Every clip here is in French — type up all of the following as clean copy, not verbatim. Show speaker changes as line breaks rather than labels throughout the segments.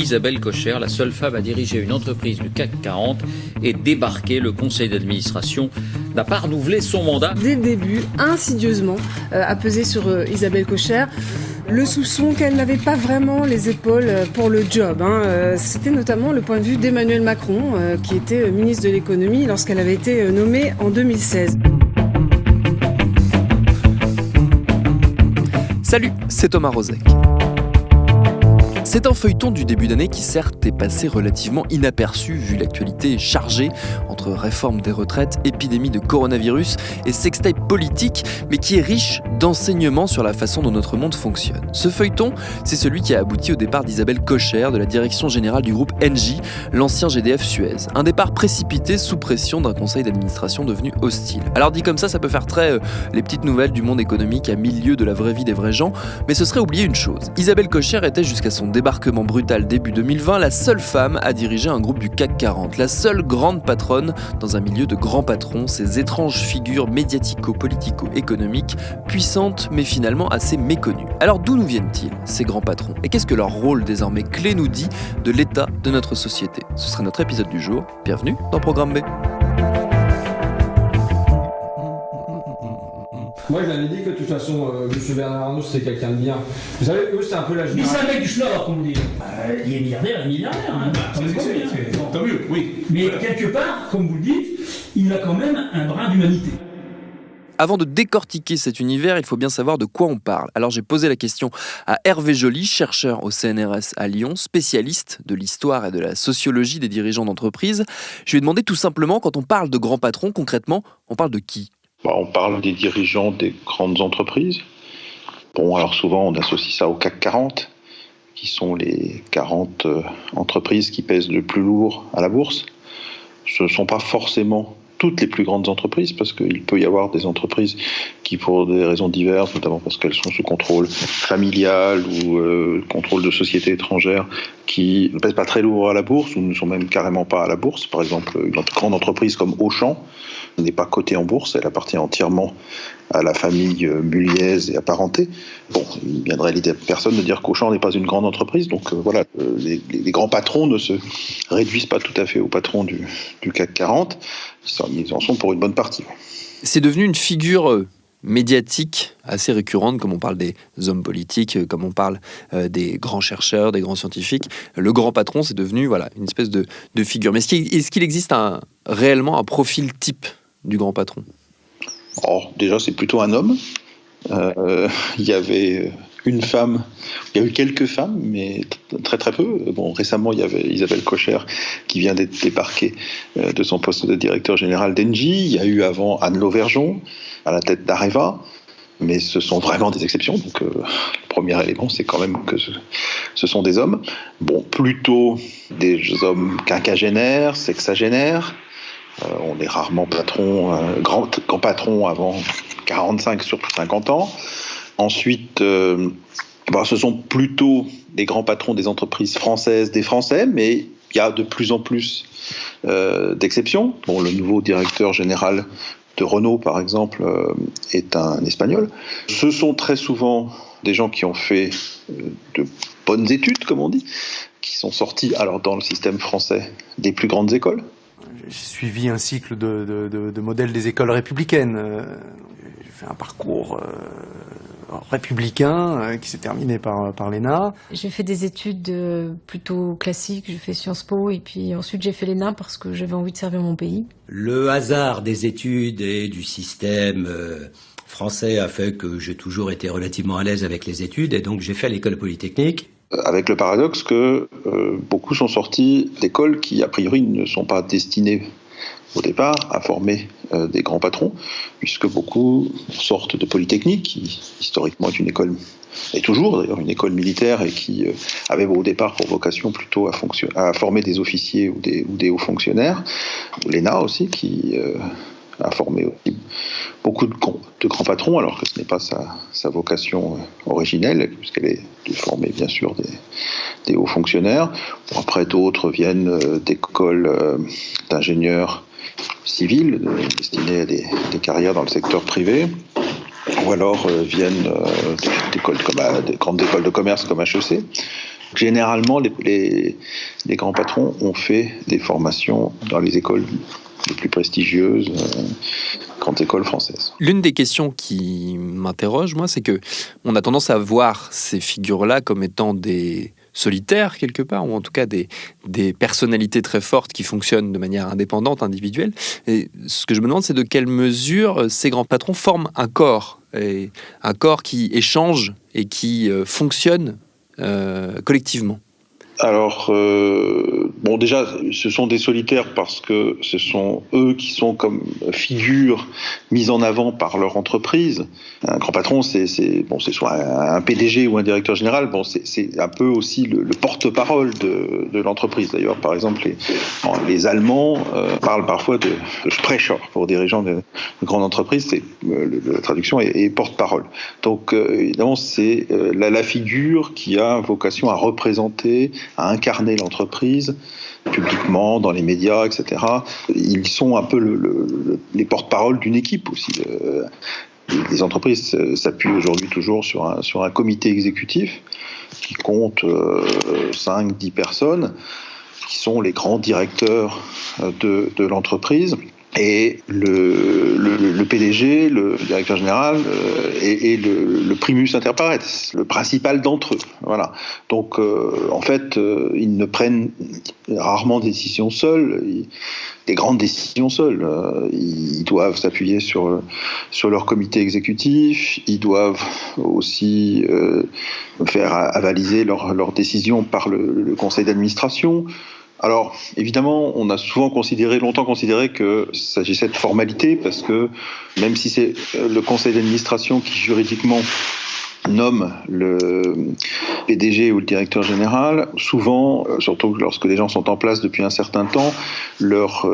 Isabelle Kocher, la seule femme à diriger une entreprise du CAC 40, est débarquée. Le conseil d'administration n'a pas renouvelé son mandat.
Dès le début, insidieusement, a pesé sur Isabelle Kocher le soupçon qu'elle n'avait pas vraiment les épaules pour le job. C'était notamment le point de vue d'Emmanuel Macron, qui était ministre de l'économie lorsqu'elle avait été nommée en 2016.
Salut, c'est Thomas Rozek. C'est un feuilleton du début d'année qui certes est passé relativement inaperçu vu l'actualité chargée entre réforme des retraites, épidémie de coronavirus et sextape politique, mais qui est riche d'enseignements sur la façon dont notre monde fonctionne. Ce feuilleton, c'est celui qui a abouti au départ d'Isabelle Kocher de la direction générale du groupe Engie, l'ancien GDF Suez. Un départ précipité sous pression d'un conseil d'administration devenu hostile. Alors dit comme ça peut faire très les petites nouvelles du monde économique à milieu de la vraie vie des vrais gens, mais ce serait oublier une chose. Isabelle Kocher était jusqu'à son débarquement brutal début 2020 la seule femme à diriger un groupe du CAC 40, la seule grande patronne dans un milieu de grands patrons, ces étranges figures médiatico-politico-économiques, puissantes mais finalement assez méconnues. Alors d'où nous viennent-ils, ces grands patrons? Et qu'est-ce que leur rôle désormais clé nous dit de l'état de notre société? Ce sera notre épisode du jour. Bienvenue dans Programme B.
Moi, je l'avais dit que de toute façon, M. Bernard Arnault, c'était quelqu'un de bien. Vous savez, eux, c'est un peu la génération.
Mais c'est un mec du schnorr, comme on dit. Il est milliardaire, il est milliardaire.
Tant mieux, oui.
Mais quelque part, comme vous le dites, il a quand même un brin d'humanité.
Avant de décortiquer cet univers, il faut bien savoir de quoi on parle. Alors j'ai posé la question à Hervé Joly, chercheur au CNRS à Lyon, spécialiste de l'histoire et de la sociologie des dirigeants d'entreprise. Je lui ai demandé tout simplement, quand on parle de grands patrons, concrètement, on parle de qui ?
On parle des dirigeants des grandes entreprises. Bon, alors souvent on associe ça au CAC 40, qui sont les 40 entreprises qui pèsent le plus lourd à la bourse. Ce ne sont pas forcément toutes les plus grandes entreprises, parce qu'il peut y avoir des entreprises qui, pour des raisons diverses, notamment parce qu'elles sont sous contrôle familial ou contrôle de sociétés étrangères, qui ne pèsent pas très lourd à la bourse ou ne sont même carrément pas à la bourse. Par exemple, une grande entreprise comme Auchan n'est pas cotée en bourse, elle appartient entièrement à la famille Muliez et apparentée. Bon, il viendrait l'idée à personne de dire qu'Auchan n'est pas une grande entreprise, donc les grands patrons ne se réduisent pas tout à fait aux patrons du CAC 40, ils en sont pour une bonne partie.
C'est devenu une figure médiatique assez récurrente, comme on parle des hommes politiques, comme on parle des grands chercheurs, des grands scientifiques. Le grand patron, c'est devenu une espèce de figure. Mais est-ce qu'il existe réellement un profil type du grand patron ?
Alors, déjà, c'est plutôt un homme. Il y avait une femme, il y a eu quelques femmes, mais très très peu. Bon, récemment, il y avait Isabelle Kocher qui vient d'être débarquée de son poste de directeur général d'Engie. Il y a eu avant Anne Lauvergeon à la tête d'Areva, mais ce sont vraiment des exceptions. Donc, le premier élément, c'est quand même que ce sont des hommes. Bon, plutôt des hommes quinquagénaires, sexagénaires. On est rarement grand patron avant 45, surtout 50 ans. Ensuite, ce sont plutôt des grands patrons des entreprises françaises, des Français, mais il y a de plus en plus d'exceptions. Bon, le nouveau directeur général de Renault, par exemple, est un Espagnol. Ce sont très souvent des gens qui ont fait de bonnes études, comme on dit, qui sont sortis, alors dans le système français, des plus grandes écoles.
J'ai suivi un cycle de modèles des écoles républicaines. J'ai fait un parcours républicain qui s'est terminé par l'ENA.
J'ai fait des études plutôt classiques, j'ai fait Sciences Po et puis ensuite j'ai fait l'ENA parce que j'avais envie de servir mon pays.
Le hasard des études et du système français a fait que j'ai toujours été relativement à l'aise avec les études et donc j'ai fait l'école polytechnique.
Avec le paradoxe que beaucoup sont sortis d'écoles qui, a priori, ne sont pas destinées au départ à former des grands patrons, puisque beaucoup sortent de Polytechnique, qui historiquement est une école, et toujours d'ailleurs une école militaire, et qui avait au départ pour vocation plutôt à former des officiers ou des hauts fonctionnaires. L'ENA aussi, qui a formé aussi beaucoup de grands patrons, alors que ce n'est pas sa vocation originelle, puisqu'elle est de former bien sûr des hauts fonctionnaires. Bon, après, d'autres viennent d'écoles d'ingénieurs civils destinées à des carrières dans le secteur privé, ou alors viennent des grandes écoles de commerce comme HEC. Généralement, les grands patrons ont fait des formations dans les écoles les plus prestigieuses, grandes écoles françaises.
L'une des questions qui m'interroge, moi, c'est que on a tendance à voir ces figures-là comme étant des solitaires, quelque part, ou en tout cas des personnalités très fortes qui fonctionnent de manière indépendante, individuelle. Et ce que je me demande, c'est de quelle mesure ces grands patrons forment un corps, et un corps qui échange et qui fonctionne collectivement.
Alors, déjà, ce sont des solitaires parce que ce sont eux qui sont comme figures mises en avant par leur entreprise. Un grand patron, c'est soit un PDG ou un directeur général. C'est un peu aussi le porte-parole de l'entreprise. D'ailleurs, par exemple, les Allemands parlent parfois de Sprecher pour dirigeants de grandes entreprises. La traduction est porte-parole. Donc, évidemment, c'est la figure qui a vocation à représenter, à incarner l'entreprise publiquement, dans les médias, etc. Ils sont un peu les porte-parole d'une équipe aussi. Les entreprises s'appuient aujourd'hui toujours sur un comité exécutif qui compte 5-10 personnes, qui sont les grands directeurs de l'entreprise. Et le PDG, le directeur général, et le primus inter pares, le principal d'entre eux. Voilà. Donc, en fait, ils ne prennent rarement des décisions seuls, des grandes décisions seuls. Ils doivent s'appuyer sur leur comité exécutif. Ils doivent aussi faire avaliser leurs décisions par le conseil d'administration. Alors, évidemment, on a longtemps considéré que s'agissait de formalité, parce que même si c'est le conseil d'administration qui juridiquement nomme le PDG ou le directeur général, souvent, surtout lorsque les gens sont en place depuis un certain temps, leur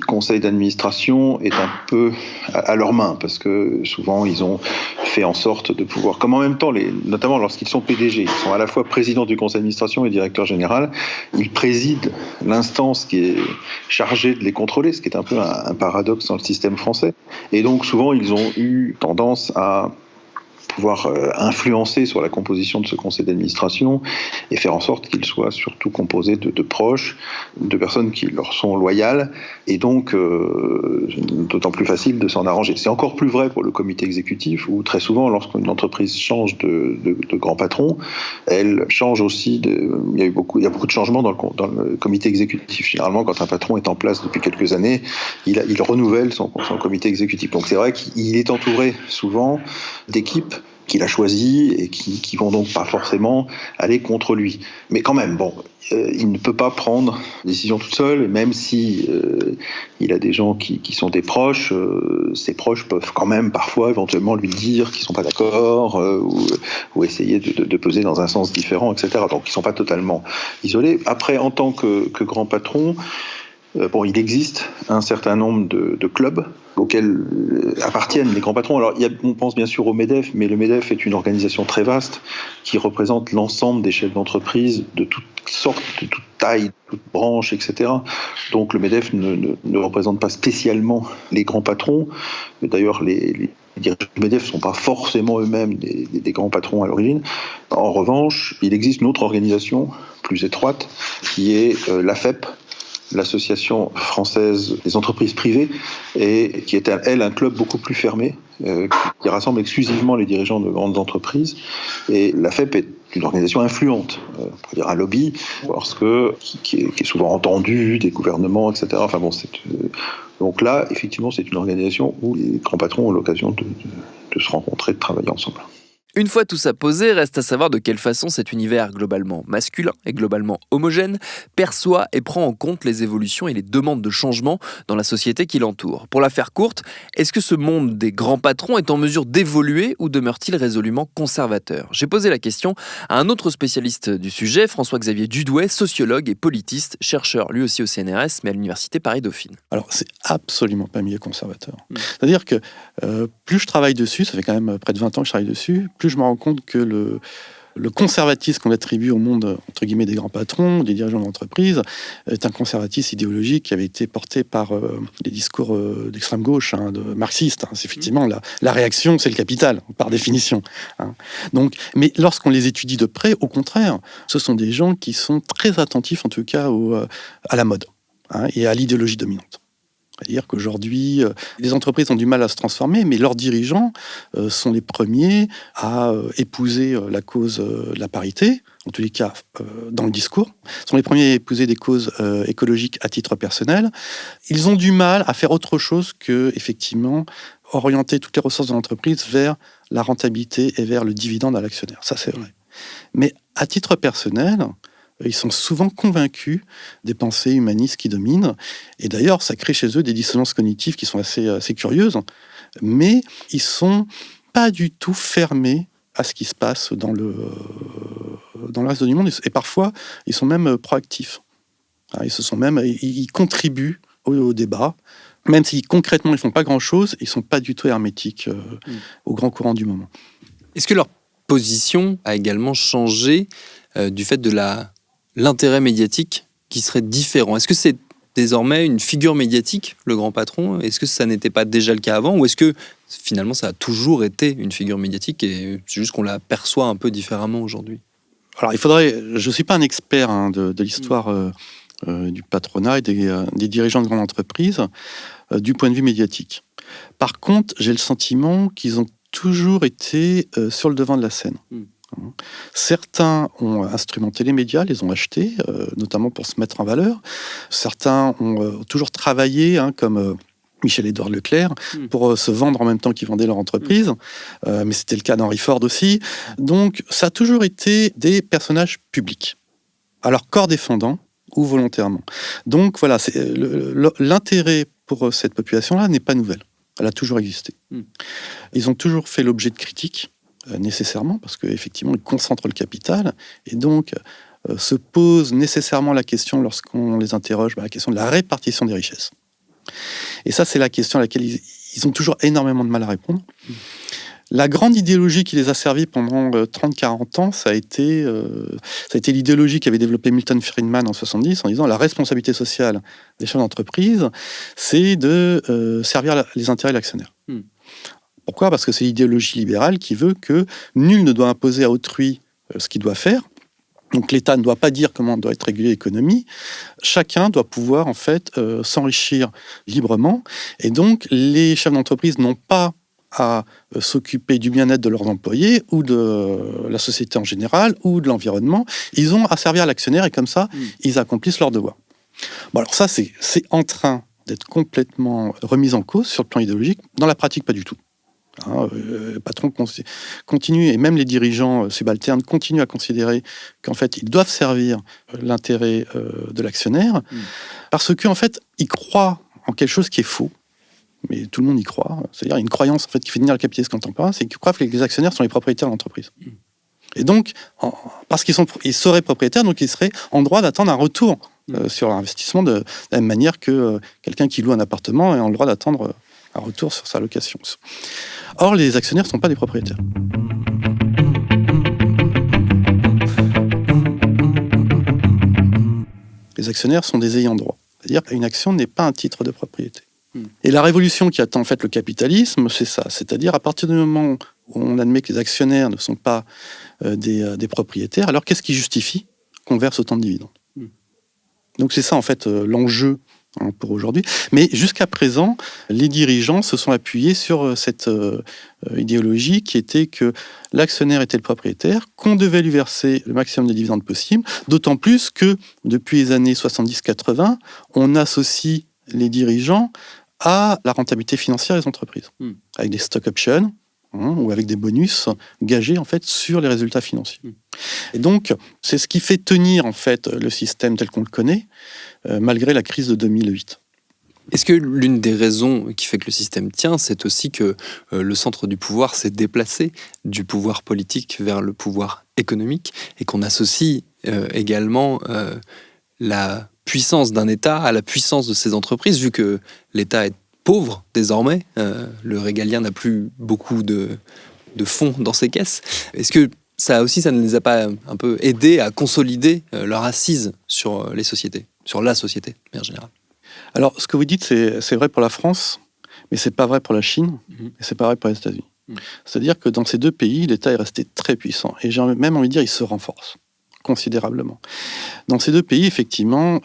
conseil d'administration est un peu à leurs mains, parce que souvent ils ont fait en sorte de pouvoir, comme en même temps, notamment lorsqu'ils sont PDG, ils sont à la fois président du conseil d'administration et directeur général, ils président l'instance qui est chargée de les contrôler, ce qui est un peu un paradoxe dans le système français. Et donc souvent ils ont eu tendance à pouvoir influencer sur la composition de ce conseil d'administration et faire en sorte qu'il soit surtout composé de proches, de personnes qui leur sont loyales, et donc d'autant plus facile de s'en arranger. C'est encore plus vrai pour le comité exécutif, où très souvent, lorsqu'une entreprise change de grand patron, elle change aussi il y a beaucoup de changements dans le comité exécutif. Généralement, quand un patron est en place depuis quelques années, il renouvelle son comité exécutif. Donc c'est vrai qu'il est entouré souvent d'équipes qu'il a choisi et qui vont donc pas forcément aller contre lui. Mais quand même, il ne peut pas prendre des décisions tout seul, et même si il a des gens qui sont des proches, ses proches peuvent quand même parfois éventuellement lui dire qu'ils sont pas d'accord, ou essayer de peser dans un sens différent, etc. Donc ils sont pas totalement isolés. Après, en tant que grand patron, il existe un certain nombre de clubs auxquels appartiennent les grands patrons. Alors, on pense bien sûr au MEDEF, mais le MEDEF est une organisation très vaste qui représente l'ensemble des chefs d'entreprise de toutes sortes, de toute taille, de toute branche, etc. Donc, le MEDEF ne représente pas spécialement les grands patrons. D'ailleurs, les dirigeants du MEDEF ne sont pas forcément eux-mêmes des grands patrons à l'origine. En revanche, il existe une autre organisation plus étroite qui est l'AFEP, l'Association française des entreprises privées, et qui est, elle, un club beaucoup plus fermé, qui rassemble exclusivement les dirigeants de grandes entreprises. Et la FEP est une organisation influente, on pourrait dire un lobby, qui est souvent entendu des gouvernements, etc. Donc là, effectivement, c'est une organisation où les grands patrons ont l'occasion de se rencontrer, de travailler ensemble.
Une fois tout ça posé, reste à savoir de quelle façon cet univers globalement masculin et globalement homogène perçoit et prend en compte les évolutions et les demandes de changement dans la société qui l'entoure. Pour la faire courte, est-ce que ce monde des grands patrons est en mesure d'évoluer ou demeure-t-il résolument conservateur ? J'ai posé la question à un autre spécialiste du sujet, François-Xavier Dudouet, sociologue et politiste, chercheur lui aussi au CNRS, mais à l'université Paris-Dauphine.
Alors, c'est absolument pas milieu conservateur. C'est-à-dire que plus je travaille dessus, ça fait quand même près de 20 ans que je travaille dessus, plus je me rends compte que Le conservatisme qu'on attribue au monde, entre guillemets, des grands patrons, des dirigeants d'entreprise, est un conservatisme idéologique qui avait été porté par les discours d'extrême gauche, de marxistes. C'est effectivement la réaction, c'est le capital, par définition. Donc, mais lorsqu'on les étudie de près, au contraire, ce sont des gens qui sont très attentifs, en tout cas, à la mode et à l'idéologie dominante. C'est-à-dire qu'aujourd'hui, les entreprises ont du mal à se transformer, mais leurs dirigeants sont les premiers à épouser la cause de la parité, en tous les cas dans le discours, sont les premiers à épouser des causes écologiques à titre personnel. Ils ont du mal à faire autre chose que, effectivement, orienter toutes les ressources de l'entreprise vers la rentabilité et vers le dividende à l'actionnaire. Ça, c'est vrai. Mais à titre personnel, ils sont souvent convaincus des pensées humanistes qui dominent. Et d'ailleurs, ça crée chez eux des dissonances cognitives qui sont assez curieuses. Mais ils sont pas du tout fermés à ce qui se passe dans le reste du monde. Et parfois, ils sont même proactifs. Ils contribuent au débat. Même si concrètement, ils font pas grand-chose, ils sont pas du tout hermétiques au grand courant du moment.
Est-ce que leur position a également changé du fait de l'intérêt médiatique qui serait différent? Est-ce que c'est désormais une figure médiatique, le grand patron? Est-ce que ça n'était pas déjà le cas avant? Ou est-ce que finalement ça a toujours été une figure médiatique et c'est juste qu'on la perçoit un peu différemment aujourd'hui?
Alors je ne suis pas un expert de l'histoire du patronat et des dirigeants de grandes entreprises du point de vue médiatique. Par contre, j'ai le sentiment qu'ils ont toujours été sur le devant de la scène. Certains ont instrumenté les médias, les ont achetés, notamment pour se mettre en valeur. Certains ont toujours travaillé, comme Michel-Édouard Leclerc, pour se vendre en même temps qu'ils vendaient leur entreprise. Mais c'était le cas d'Henry Ford aussi. Donc, ça a toujours été des personnages publics, à leur corps défendant ou volontairement. Donc, voilà, l'intérêt pour cette population-là n'est pas nouvelle. Elle a toujours existé. Ils ont toujours fait l'objet de critiques, nécessairement, parce qu'effectivement, ils concentrent le capital, et donc se pose nécessairement la question, lorsqu'on les interroge, la question de la répartition des richesses. Et ça, c'est la question à laquelle ils ont toujours énormément de mal à répondre. La grande idéologie qui les a servis pendant 30-40 ans, ça a été l'idéologie qu'avait développée Milton Friedman en 70, en disant la responsabilité sociale des chefs d'entreprise, c'est de servir les intérêts de l'actionnaire. Pourquoi ? Parce que c'est l'idéologie libérale qui veut que nul ne doit imposer à autrui ce qu'il doit faire. Donc l'État ne doit pas dire comment doit être régulée l'économie. Chacun doit pouvoir en fait s'enrichir librement. Et donc les chefs d'entreprise n'ont pas à s'occuper du bien-être de leurs employés ou de la société en général ou de l'environnement. Ils ont à servir l'actionnaire et comme ça, ils accomplissent leur devoir. Bon, alors ça, c'est en train d'être complètement remis en cause sur le plan idéologique. Dans la pratique, pas du tout. Le patron continue, et même les dirigeants subalternes continuent à considérer qu'en fait, ils doivent servir l'intérêt de l'actionnaire parce qu'en fait, ils croient en quelque chose qui est faux. Mais tout le monde y croit. C'est-à-dire une croyance en fait, qui fait tenir le capitalisme contemporain, c'est qu'ils croient que les actionnaires sont les propriétaires de l'entreprise. Et donc, parce qu'ils seraient propriétaires, donc ils seraient en droit d'attendre un retour sur l'investissement de la même manière que quelqu'un qui loue un appartement est en droit d'attendre un retour sur sa location. Or, les actionnaires ne sont pas des propriétaires. Les actionnaires sont des ayants droit. C'est-à-dire qu'une action n'est pas un titre de propriété. Et la révolution qui attend en fait le capitalisme, c'est ça. C'est-à-dire à partir du moment où on admet que les actionnaires ne sont pas des propriétaires, alors qu'est-ce qui justifie qu'on verse autant de dividendes ? Donc c'est ça en fait l'enjeu pour aujourd'hui. Mais jusqu'à présent, les dirigeants se sont appuyés sur cette idéologie qui était que l'actionnaire était le propriétaire, qu'on devait lui verser le maximum de dividendes possible, d'autant plus que depuis les années 70-80, on associe les dirigeants à la rentabilité financière des entreprises, avec des stock options ou avec des bonus gagés en fait sur les résultats financiers. Et donc, c'est ce qui fait tenir en fait le système tel qu'on le connaît, malgré la crise de 2008.
Est-ce que l'une des raisons qui fait que le système tient, c'est aussi que le centre du pouvoir s'est déplacé du pouvoir politique vers le pouvoir économique et qu'on associe également la puissance d'un État à la puissance de ses entreprises, vu que l'État est pauvre désormais, le régalien n'a plus beaucoup de fonds dans ses caisses. Est-ce que ça ne les a pas un peu aidés à consolider leur assise sur les sociétés, sur la société, de manière générale?
Alors, ce que vous dites, c'est vrai pour la France, mais c'est pas vrai pour la Chine, et c'est pas vrai pour les États-Unis. C'est-à-dire que dans ces deux pays, l'État est resté très puissant, et j'ai même envie de dire, il se renforce considérablement. Dans ces deux pays, effectivement,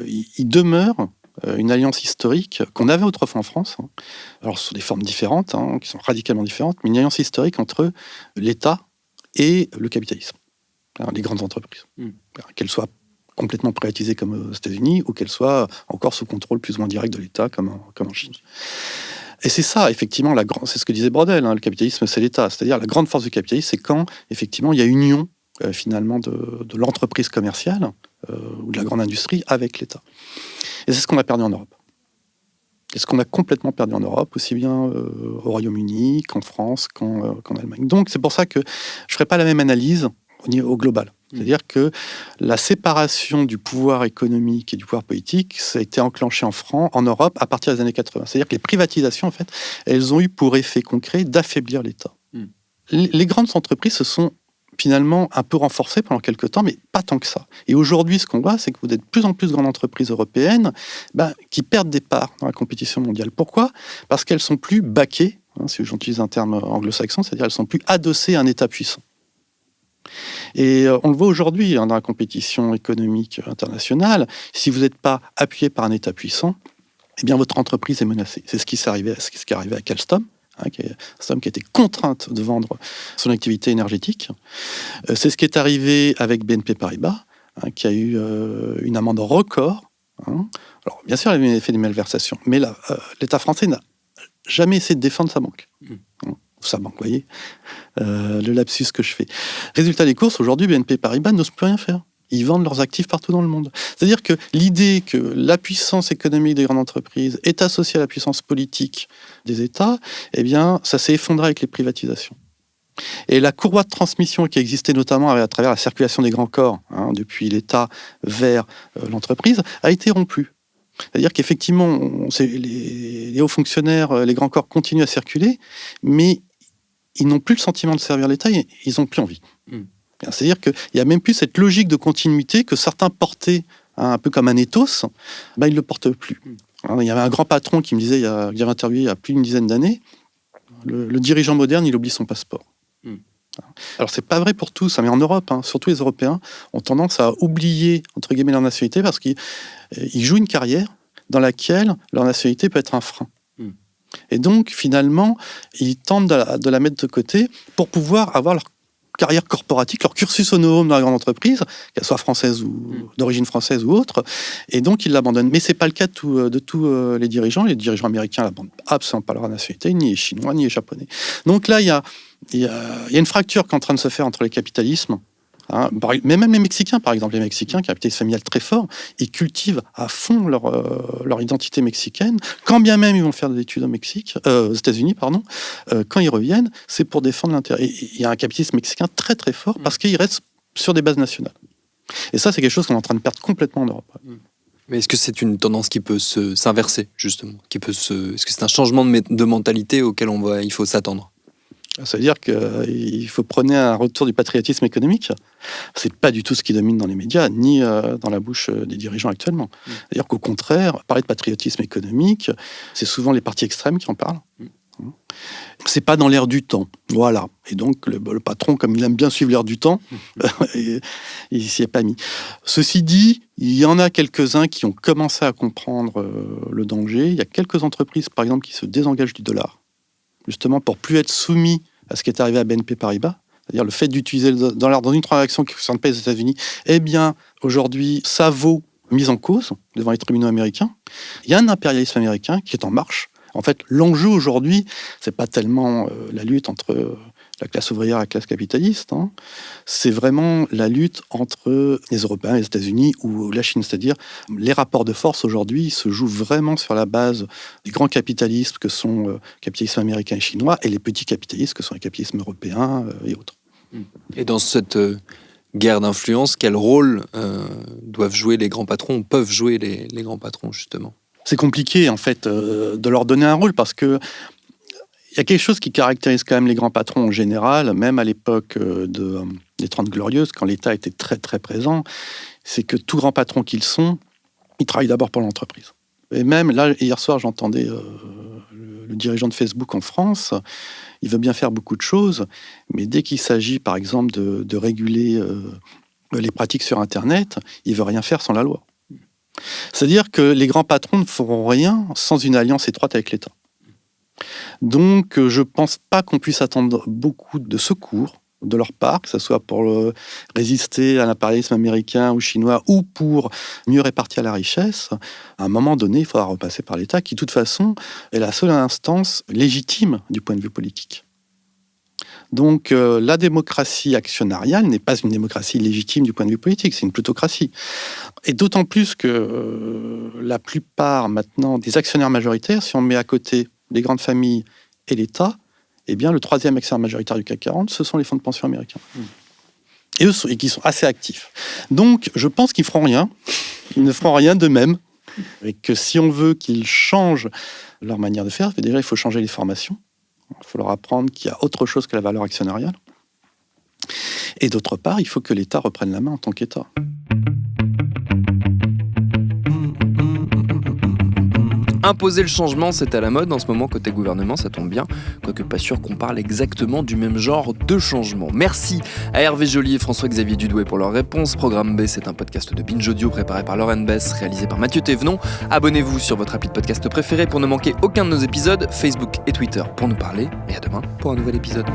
il demeure une alliance historique qu'on avait autrefois en France, alors sous des formes différentes, qui sont radicalement différentes, mais une alliance historique entre l'État et le capitalisme, les grandes entreprises, qu'elles soient complètement privatisées comme aux États-Unis ou qu'elles soient encore sous contrôle plus ou moins direct de l'État comme en Chine. Et c'est ça, effectivement, c'est ce que disait Brodel, le capitalisme c'est l'État, c'est-à-dire la grande force du capitalisme, c'est quand effectivement il y a union finalement de l'entreprise commerciale ou de la grande industrie avec l'État. Et c'est ce qu'on a perdu en Europe. C'est ce qu'on a complètement perdu en Europe, aussi bien au Royaume-Uni qu'en France, qu'en Allemagne. Donc c'est pour ça que je ne ferai pas la même analyse au global. C'est-à-dire que la séparation du pouvoir économique et du pouvoir politique, ça a été enclenché en Europe à partir des années 80. C'est-à-dire que les privatisations, en fait, elles ont eu pour effet concret d'affaiblir l'État. Les grandes entreprises se sont finalement un peu renforcées pendant quelques temps, mais pas tant que ça. Et aujourd'hui, ce qu'on voit, c'est que vous êtes de plus en plus de grandes entreprises européennes qui perdent des parts dans la compétition mondiale. Pourquoi ? Parce qu'elles sont plus backées, si j'utilise un terme anglo-saxon, c'est-à-dire elles sont plus adossées à un État puissant. Et on le voit aujourd'hui dans la compétition économique internationale, si vous n'êtes pas appuyé par un État puissant, eh bien votre entreprise est menacée. C'est ce qui est arrivé à Alstom, qui a été contrainte de vendre son activité énergétique. C'est ce qui est arrivé avec BNP Paribas, qui a eu une amende record. Alors bien sûr, il avait fait des malversations, mais l'État français n'a jamais essayé de défendre sa banque. Sa banque, vous voyez, le lapsus que je fais. Résultat des courses, aujourd'hui, BNP Paribas n'ose plus rien faire. Ils vendent leurs actifs partout dans le monde. C'est-à-dire que l'idée que la puissance économique des grandes entreprises est associée à la puissance politique des États, eh bien, ça s'est effondré avec les privatisations. Et la courroie de transmission qui existait notamment à travers la circulation des grands corps, depuis l'État vers l'entreprise, a été rompue. C'est-à-dire qu'effectivement, les hauts fonctionnaires, les grands corps continuent à circuler, mais ils n'ont plus le sentiment de servir l'État, ils n'ont plus envie. C'est-à-dire qu'il n'y a même plus cette logique de continuité que certains portaient un peu comme un ethos, ils ne le portent plus. Il y avait un grand patron qui me disait, que j'avais interviewé il y a plus d'une dizaine d'années, le dirigeant moderne, il oublie son passeport. Alors c'est pas vrai pour tous, mais en Europe, surtout les Européens, ont tendance à oublier, entre guillemets, leur nationalité parce qu'ils jouent une carrière dans laquelle leur nationalité peut être un frein. Et donc, finalement, ils tentent de la mettre de côté pour pouvoir avoir leur carrière corporatique, leur cursus honorum dans la grande entreprise, qu'elle soit française ou d'origine française ou autre, et donc ils l'abandonnent. Mais c'est pas le cas de tous les dirigeants. Les dirigeants américains n'abandonnent absolument pas leur nationalité, ni les Chinois, ni les Japonais. Donc là, il y a une fracture qui est en train de se faire entre les capitalismes. Mais même les Mexicains, par exemple, les Mexicains, qui ont un capitalisme familial très fort, ils cultivent à fond leur identité mexicaine, quand bien même ils vont faire des études aux États-Unis, quand ils reviennent, c'est pour défendre l'intérêt. Il y a un capitalisme mexicain très très fort parce qu'il reste sur des bases nationales. Et ça, c'est quelque chose qu'on est en train de perdre complètement en Europe.
Mais est-ce que c'est une tendance qui peut s'inverser, justement, est-ce que c'est un changement de mentalité auquel il faut s'attendre?
Ça veut dire qu'il faut prôner un retour du patriotisme économique. C'est pas du tout ce qui domine dans les médias, ni dans la bouche des dirigeants actuellement. C'est-à-dire qu'au contraire, parler de patriotisme économique, c'est souvent les partis extrêmes qui en parlent. C'est pas dans l'air du temps. Voilà. Et donc, le patron, comme il aime bien suivre l'air du temps, il s'y est pas mis. Ceci dit, il y en a quelques-uns qui ont commencé à comprendre le danger. Il y a quelques entreprises, par exemple, qui se désengagent du dollar, justement pour plus être soumis à ce qui est arrivé à BNP Paribas, c'est-à-dire le fait d'utiliser le dollar dans une transaction qui ne concerne pas les États-Unis, eh bien, aujourd'hui, ça vaut mise en cause devant les tribunaux américains. Il y a un impérialisme américain qui est en marche. En fait, l'enjeu aujourd'hui, c'est pas tellement la lutte entre la classe ouvrière et la classe capitaliste, c'est vraiment la lutte entre les Européens, les États-Unis ou la Chine. C'est-à-dire, les rapports de force aujourd'hui se jouent vraiment sur la base des grands capitalismes que sont le capitalisme américain et chinois et les petits capitalismes que sont les capitalismes européens et autres.
Et dans cette guerre d'influence, quel rôle doivent jouer les grands patrons, peuvent jouer les grands patrons, justement?
C'est compliqué, en fait, de leur donner un rôle parce que Il y a quelque chose qui caractérise quand même les grands patrons en général, même à l'époque des 30 Glorieuses, quand l'État était très très présent, c'est que tout grands patrons qu'ils sont, ils travaillent d'abord pour l'entreprise. Et même là, hier soir, j'entendais le dirigeant de Facebook en France, il veut bien faire beaucoup de choses, mais dès qu'il s'agit par exemple de réguler les pratiques sur Internet, il veut rien faire sans la loi. C'est-à-dire que les grands patrons ne feront rien sans une alliance étroite avec l'État. Donc, je ne pense pas qu'on puisse attendre beaucoup de secours de leur part, que ce soit pour résister à l'impérialisme américain ou chinois ou pour mieux répartir la richesse. À un moment donné, il faudra repasser par l'État qui, de toute façon, est la seule instance légitime du point de vue politique. Donc, la démocratie actionnariale n'est pas une démocratie légitime du point de vue politique, c'est une plutocratie. Et d'autant plus que la plupart, maintenant, des actionnaires majoritaires, si on met à côté les grandes familles et l'État, eh bien, le troisième actionnaire majoritaire du CAC 40, ce sont les fonds de pension américains. Et qui sont assez actifs. Donc, je pense qu'ils feront rien. Ils ne feront rien d'eux-mêmes. Et que si on veut qu'ils changent leur manière de faire, déjà, il faut changer les formations. Il faut leur apprendre qu'il y a autre chose que la valeur actionnariale. Et d'autre part, il faut que l'État reprenne la main en tant qu'État.
Imposer le changement, c'est à la mode en ce moment côté gouvernement, ça tombe bien, quoique pas sûr qu'on parle exactement du même genre de changement. Merci à Hervé Joly et François-Xavier Dudoué pour leurs réponses. Programme B, c'est un podcast de Binge Audio préparé par Lauren Bess, réalisé par Mathieu Thévenon. Abonnez-vous sur votre appli de podcast préféré pour ne manquer aucun de nos épisodes, Facebook et Twitter pour nous parler, et à demain pour un nouvel épisode.